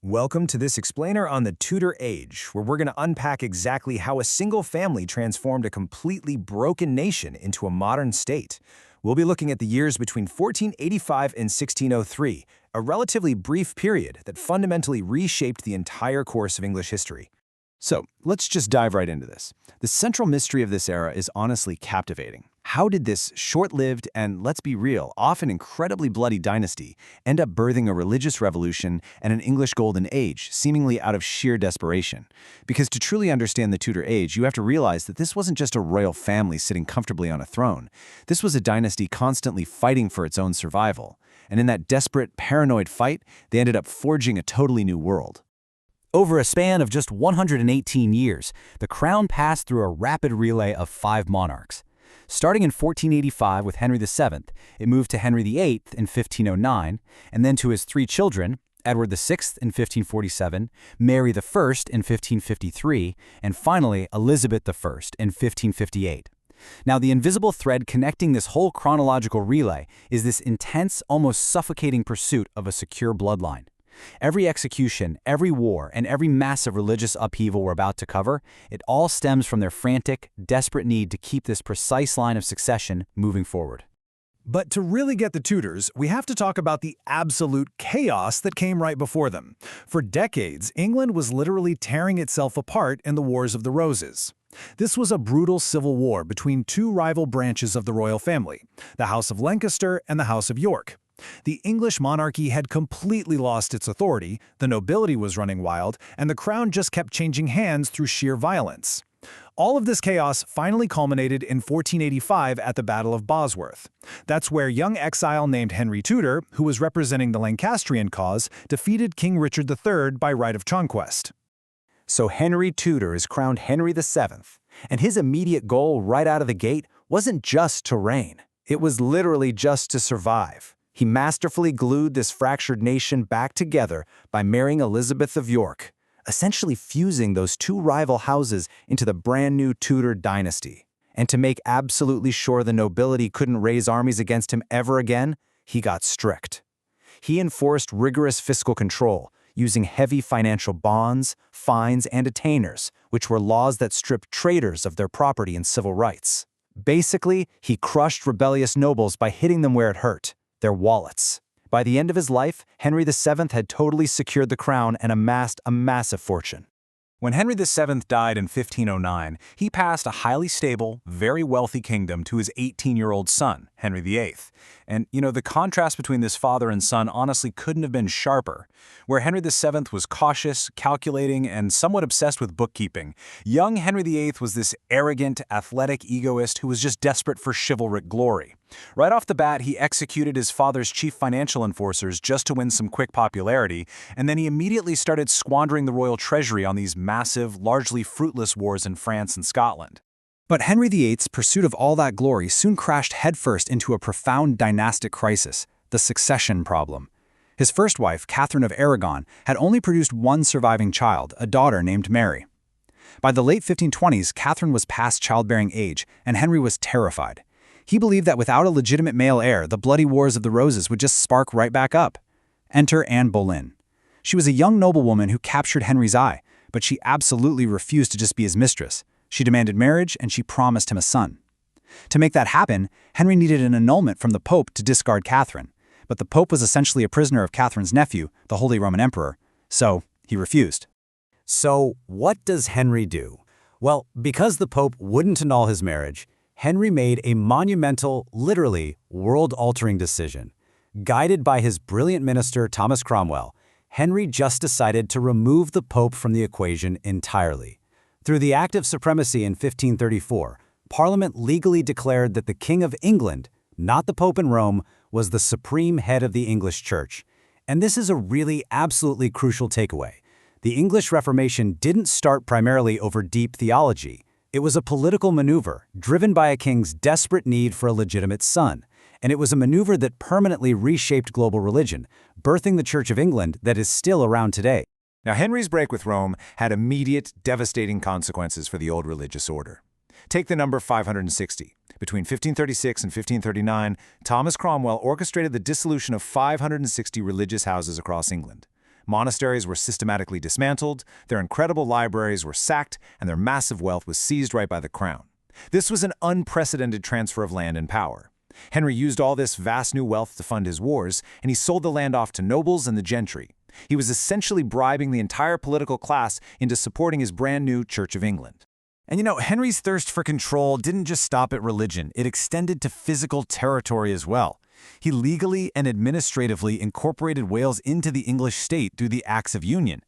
Welcome to this explainer on the Tudor Age, where we're going to unpack exactly how a single family transformed a completely broken nation into a modern state. We'll be looking at the years between 1485 and 1603, a relatively brief period that fundamentally reshaped the entire course of English history. So, let's just dive right into this. The central mystery of this era is honestly captivating. How did this short-lived and, let's be real, often incredibly bloody dynasty end up birthing a religious revolution and an English golden age, seemingly out of sheer desperation? Because to truly understand the Tudor Age, you have to realize that this wasn't just a royal family sitting comfortably on a throne. This was a dynasty constantly fighting for its own survival. And in that desperate, paranoid fight, they ended up forging a totally new world. Over a span of just 118 years, the crown passed through a rapid relay of 5 monarchs. Starting in 1485 with Henry VII, it moved to Henry VIII in 1509, and then to his 3 children, Edward VI in 1547, Mary I in 1553, and finally Elizabeth I in 1558. Now, the invisible thread connecting this whole chronological relay is this intense, almost suffocating pursuit of a secure bloodline. Every execution, every war, and every massive religious upheaval we're about to cover, it all stems from their frantic, desperate need to keep this precise line of succession moving forward. But to really get the Tudors, we have to talk about the absolute chaos that came right before them. For decades, England was literally tearing itself apart in the Wars of the Roses. This was a brutal civil war between 2 rival branches of the royal family, the House of Lancaster and the House of York. The English monarchy had completely lost its authority, the nobility was running wild, and the crown just kept changing hands through sheer violence. All of this chaos finally culminated in 1485 at the Battle of Bosworth. That's where young exile named Henry Tudor, who was representing the Lancastrian cause, defeated King Richard III by right of conquest. So Henry Tudor is crowned Henry VII, and his immediate goal right out of the gate wasn't just to reign. It was literally just to survive. He masterfully glued this fractured nation back together by marrying Elizabeth of York, essentially fusing those 2 rival houses into the brand new Tudor dynasty. And to make absolutely sure the nobility couldn't raise armies against him ever again, he got strict. He enforced rigorous fiscal control, using heavy financial bonds, fines, and attainders, which were laws that stripped traitors of their property and civil rights. Basically, he crushed rebellious nobles by hitting them where it hurt, their wallets. By the end of his life, Henry VII had totally secured the crown and amassed a massive fortune. When Henry VII died in 1509, he passed a highly stable, very wealthy kingdom to his 18-year-old son, Henry VIII. And, the contrast between this father and son honestly couldn't have been sharper. Where Henry VII was cautious, calculating, and somewhat obsessed with bookkeeping, young Henry VIII was this arrogant, athletic egoist who was just desperate for chivalric glory. Right off the bat, he executed his father's chief financial enforcers just to win some quick popularity, and then he immediately started squandering the royal treasury on these massive, largely fruitless wars in France and Scotland. But Henry VIII's pursuit of all that glory soon crashed headfirst into a profound dynastic crisis, the succession problem. His first wife, Catherine of Aragon, had only produced one surviving child, a daughter named Mary. By the late 1520s, Catherine was past childbearing age, and Henry was terrified. He believed that without a legitimate male heir, the bloody Wars of the Roses would just spark right back up. Enter Anne Boleyn. She was a young noblewoman who captured Henry's eye, but she absolutely refused to just be his mistress. She demanded marriage, and she promised him a son. To make that happen, Henry needed an annulment from the Pope to discard Catherine, but the Pope was essentially a prisoner of Catherine's nephew, the Holy Roman Emperor, so he refused. So what does Henry do? Well, because the Pope wouldn't annul his marriage, Henry made a monumental, literally world-altering decision. Guided by his brilliant minister, Thomas Cromwell, Henry just decided to remove the Pope from the equation entirely. Through the Act of Supremacy in 1534, Parliament legally declared that the King of England, not the Pope in Rome, was the supreme head of the English Church. And this is a really absolutely crucial takeaway. The English Reformation didn't start primarily over deep theology. It was a political maneuver driven by a king's desperate need for a legitimate son, and it was a maneuver that permanently reshaped global religion, birthing the Church of England that is still around today. Now, Henry's break with Rome had immediate, devastating consequences for the old religious order. Take the number 560. Between 1536 and 1539, Thomas Cromwell orchestrated the dissolution of 560 religious houses across England. Monasteries were systematically dismantled, their incredible libraries were sacked, and their massive wealth was seized right by the crown. This was an unprecedented transfer of land and power. Henry used all this vast new wealth to fund his wars, and he sold the land off to nobles and the gentry. He was essentially bribing the entire political class into supporting his brand new Church of England. And Henry's thirst for control didn't just stop at religion, it extended to physical territory as well. He legally and administratively incorporated Wales into the English state through the Acts of Union.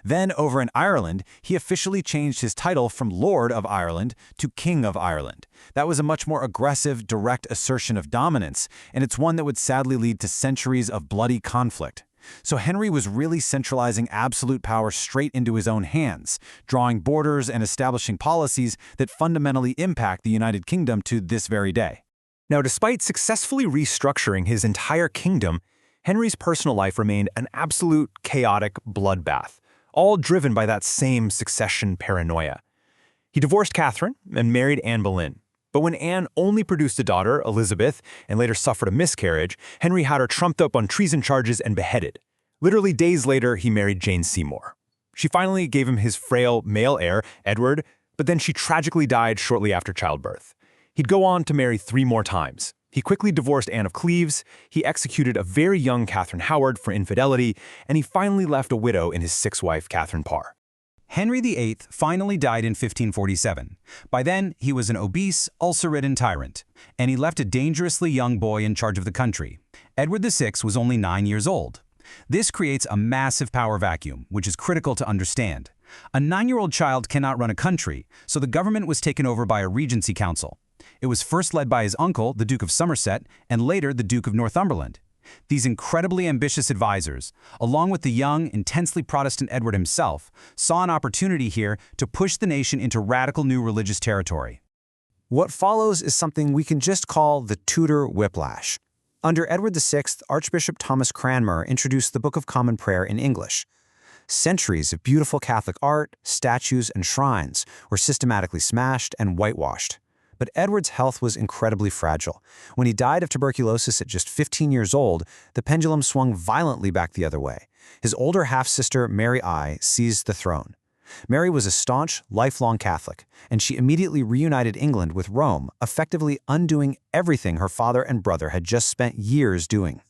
Then, over in Ireland, he officially changed his title from Lord of Ireland to King of Ireland. That was a much more aggressive, direct assertion of dominance, and it's one that would sadly lead to centuries of bloody conflict. So Henry was really centralizing absolute power straight into his own hands, drawing borders and establishing policies that fundamentally impact the United Kingdom to this very day. Now, despite successfully restructuring his entire kingdom, Henry's personal life remained an absolute chaotic bloodbath, all driven by that same succession paranoia. He divorced Catherine and married Anne Boleyn. But when Anne only produced a daughter, Elizabeth, and later suffered a miscarriage, Henry had her trumped up on treason charges and beheaded. Literally days later, he married Jane Seymour. She finally gave him his frail male heir, Edward, but then she tragically died shortly after childbirth. He'd go on to marry 3 more times. He quickly divorced Anne of Cleves, he executed a very young Catherine Howard for infidelity, and he finally left a widow in his 6th wife, Catherine Parr. Henry VIII finally died in 1547. By then, he was an obese, ulcer-ridden tyrant, and he left a dangerously young boy in charge of the country. Edward VI was only 9 years old. This creates a massive power vacuum, which is critical to understand. A 9-year-old child cannot run a country, so the government was taken over by a regency council. It was first led by his uncle, the Duke of Somerset, and later the Duke of Northumberland. These incredibly ambitious advisors, along with the young, intensely Protestant Edward himself, saw an opportunity here to push the nation into radical new religious territory. What follows is something we can just call the Tudor whiplash. Under Edward VI, Archbishop Thomas Cranmer introduced the Book of Common Prayer in English. Centuries of beautiful Catholic art, statues, and shrines were systematically smashed and whitewashed. But Edward's health was incredibly fragile. When he died of tuberculosis at just 15 years old, the pendulum swung violently back the other way. His older half-sister, Mary I, seized the throne. Mary was a staunch, lifelong Catholic, and she immediately reunited England with Rome, effectively undoing everything her father and brother had just spent years doing.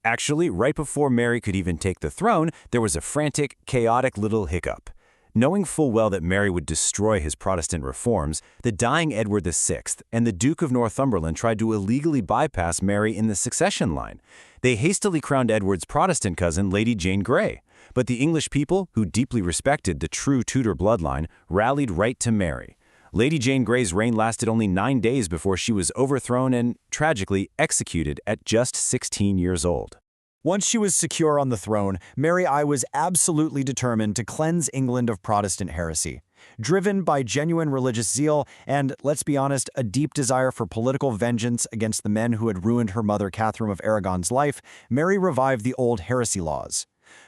Actually, right before Mary could even take the throne, there was a frantic, chaotic little hiccup. Knowing full well that Mary would destroy his Protestant reforms, the dying Edward VI and the Duke of Northumberland tried to illegally bypass Mary in the succession line. They hastily crowned Edward's Protestant cousin, Lady Jane Grey. But the English people, who deeply respected the true Tudor bloodline, rallied right to Mary. Lady Jane Grey's reign lasted only 9 days before she was overthrown and, tragically, executed at just 16 years old. Once she was secure on the throne, Mary I was absolutely determined to cleanse England of Protestant heresy. Driven by genuine religious zeal and, let's be honest, a deep desire for political vengeance against the men who had ruined her mother Catherine of Aragon's life, Mary revived the old heresy laws.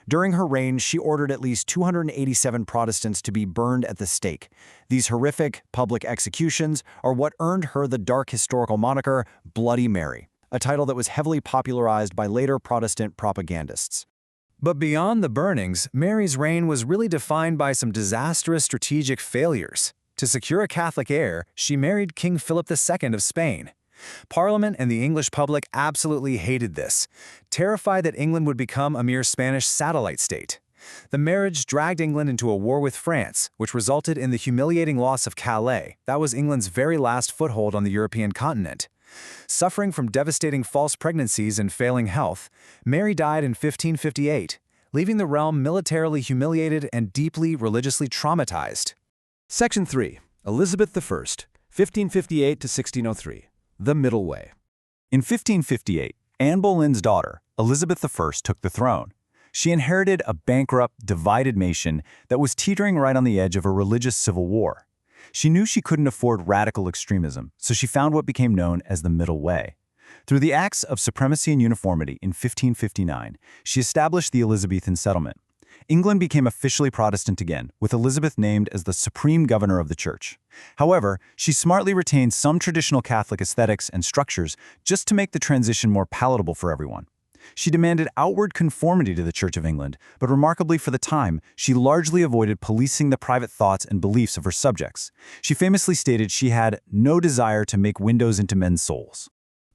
During her reign, she ordered at least 287 Protestants to be burned at the stake. These horrific public executions are what earned her the dark historical moniker Bloody Mary, a title that was heavily popularized by later Protestant propagandists. But beyond the burnings, Mary's reign was really defined by some disastrous strategic failures. To secure a Catholic heir, she married King Philip II of Spain. Parliament and the English public absolutely hated this, terrified that England would become a mere Spanish satellite state. The marriage dragged England into a war with France, which resulted in the humiliating loss of Calais. That was England's very last foothold on the European continent. Suffering from devastating false pregnancies and failing health, Mary died in 1558, leaving the realm militarily humiliated and deeply religiously traumatized. Section 3. Elizabeth I, 1558 to 1603. The Middle Way. In 1558, Anne Boleyn's daughter, Elizabeth I, took the throne. She inherited a bankrupt, divided nation that was teetering right on the edge of a religious civil war. She knew she couldn't afford radical extremism, so she found what became known as the Middle Way. Through the Acts of Supremacy and Uniformity in 1559, she established the Elizabethan settlement. England became officially Protestant again, with Elizabeth named as the supreme governor of the church. However, she smartly retained some traditional Catholic aesthetics and structures just to make the transition more palatable for everyone. She demanded outward conformity to the Church of England, but remarkably for the time, she largely avoided policing the private thoughts and beliefs of her subjects. She famously stated she had no desire to make windows into men's souls.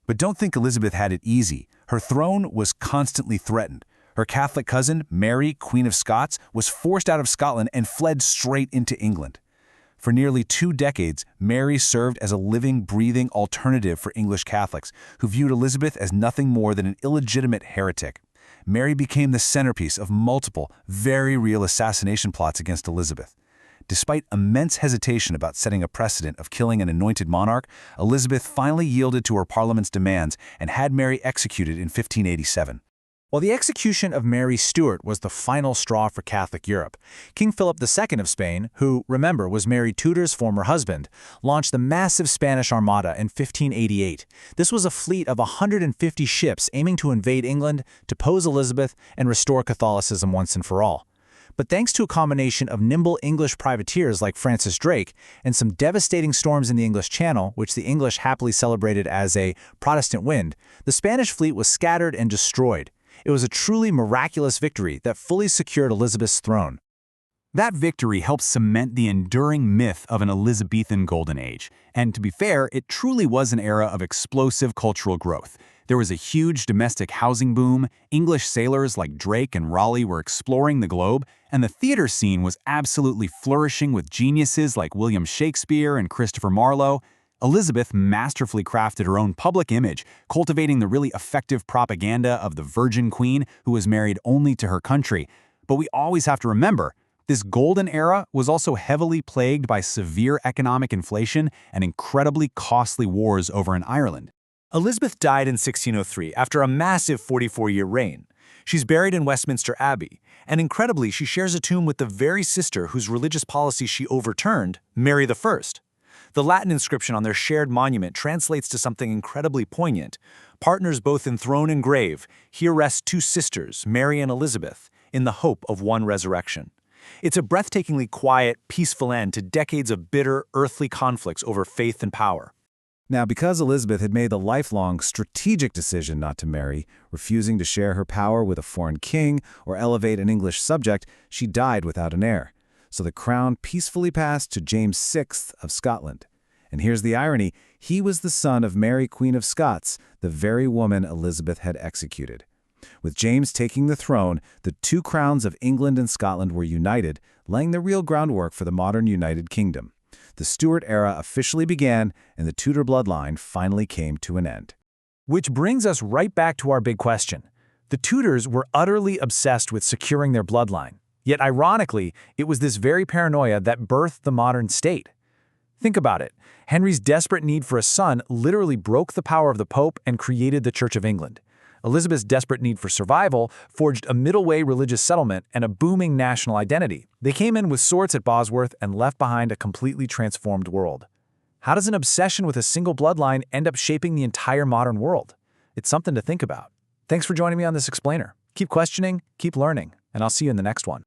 But don't think Elizabeth had it easy. Her throne was constantly threatened. Her Catholic cousin, Mary, Queen of Scots, was forced out of Scotland and fled straight into England. For nearly 2 decades, Mary served as a living, breathing alternative for English Catholics, who viewed Elizabeth as nothing more than an illegitimate heretic. Mary became the centerpiece of multiple, very real assassination plots against Elizabeth. Despite immense hesitation about setting a precedent of killing an anointed monarch, Elizabeth finally yielded to her Parliament's demands and had Mary executed in 1587. While the execution of Mary Stuart was the final straw for Catholic Europe, King Philip II of Spain, who, remember, was Mary Tudor's former husband, launched the massive Spanish Armada in 1588. This was a fleet of 150 ships aiming to invade England, depose Elizabeth, and restore Catholicism once and for all. But thanks to a combination of nimble English privateers like Francis Drake and some devastating storms in the English Channel, which the English happily celebrated as a Protestant wind, the Spanish fleet was scattered and destroyed. It was a truly miraculous victory that fully secured Elizabeth's throne. That victory helped cement the enduring myth of an Elizabethan Golden Age. And to be fair, it truly was an era of explosive cultural growth. There was a huge domestic housing boom, English sailors like Drake and Raleigh were exploring the globe, and the theater scene was absolutely flourishing with geniuses like William Shakespeare and Christopher Marlowe. Elizabeth masterfully crafted her own public image, cultivating the really effective propaganda of the Virgin Queen who was married only to her country. But we always have to remember, this golden era was also heavily plagued by severe economic inflation and incredibly costly wars over in Ireland. Elizabeth died in 1603 after a massive 44-year reign. She's buried in Westminster Abbey, and incredibly, she shares a tomb with the very sister whose religious policy she overturned, Mary I. The Latin inscription on their shared monument translates to something incredibly poignant. Partners both in throne and grave, here rest 2 sisters, Mary and Elizabeth, in the hope of one resurrection. It's a breathtakingly quiet, peaceful end to decades of bitter, earthly conflicts over faith and power. Now, because Elizabeth had made the lifelong strategic decision not to marry, refusing to share her power with a foreign king or elevate an English subject, she died without an heir. So the crown peacefully passed to James VI of Scotland. And here's the irony, he was the son of Mary, Queen of Scots, the very woman Elizabeth had executed. With James taking the throne, the 2 crowns of England and Scotland were united, laying the real groundwork for the modern United Kingdom. The Stuart era officially began, and the Tudor bloodline finally came to an end. Which brings us right back to our big question. The Tudors were utterly obsessed with securing their bloodline. Yet ironically, it was this very paranoia that birthed the modern state. Think about it. Henry's desperate need for a son literally broke the power of the Pope and created the Church of England. Elizabeth's desperate need for survival forged a middle-way religious settlement and a booming national identity. They came in with swords at Bosworth and left behind a completely transformed world. How does an obsession with a single bloodline end up shaping the entire modern world? It's something to think about. Thanks for joining me on this explainer. Keep questioning, keep learning, and I'll see you in the next one.